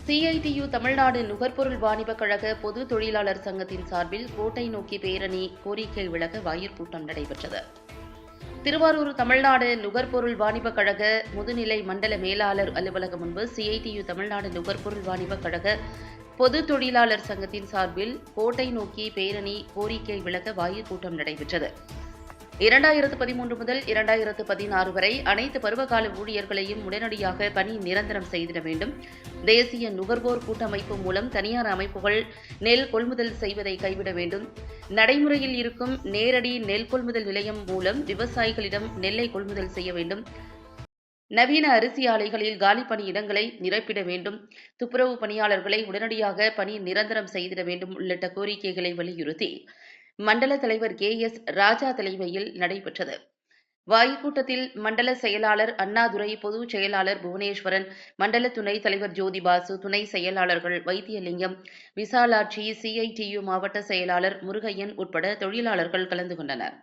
CITU Tamil Nadu நுகர்பொருள் வாணிபக் கழக பொது தொழிலாளர் சங்கத்தின் சார்பில் கோட்டை நோக்கி பேரணி கோரிக்கை விளக்க வாயிற் கூட்டம் நடைபெற்றது. திருவாரூர் தமிழ்நாடு நுகர்பொருள் வாணிபக் கழக முதுநிலை மண்டல மேலாளர் அலுவலகம் முன்பு சிஐடியு தமிழ்நாடு நுகர்பொருள் வாணிபக் கழக பொது தொழிலாளர் சங்கத்தின் சார்பில் கோட்டை நோக்கி பேரணி கோரிக்கை விளக்க வாயிற் கூட்டம் நடைபெற்றது. 2013 முதல் 2016 வரை அனைத்து பருவகால ஊழியர்களையும் உடனடியாக பணி நிரந்தரம் செய்திட வேண்டும். தேசிய நுகர்வோர் கூட்டமைப்பு மூலம் தனியார் அமைப்புகள் நெல் கொள்முதல் செய்வதை கைவிட வேண்டும். நடைமுறையில் இருக்கும் நேரடி நெல் கொள்முதல் நிலையம் மூலம் விவசாயிகளிடம் நெல்லை கொள்முதல் செய்ய வேண்டும். நவீன அரிசி ஆலைகளில் காலி பணியிடங்களை நிரப்பிட வேண்டும். துப்புரவு பணியாளர்களை உடனடியாக பணி நிரந்தரம் செய்திட வேண்டும் உள்ளிட்ட கோரிக்கைகளை வலியுறுத்தி மண்டல தலைவர் KS ராஜா தலைமையில் நடைபெற்றது. வாய்க்கூட்டத்தில் மண்டல செயலாளர் அண்ணாதுரை, பொதுச் செயலாளர் புவனேஸ்வரன், மண்டல துணைத் தலைவர் ஜோதிபாசு, துணை செயலாளர்கள் வைத்தியலிங்கம், விசாலாட்சி, CITU மாவட்ட செயலாளர் முருகையன் உட்பட தொழிலாளர்கள் கலந்து கொண்டனர்.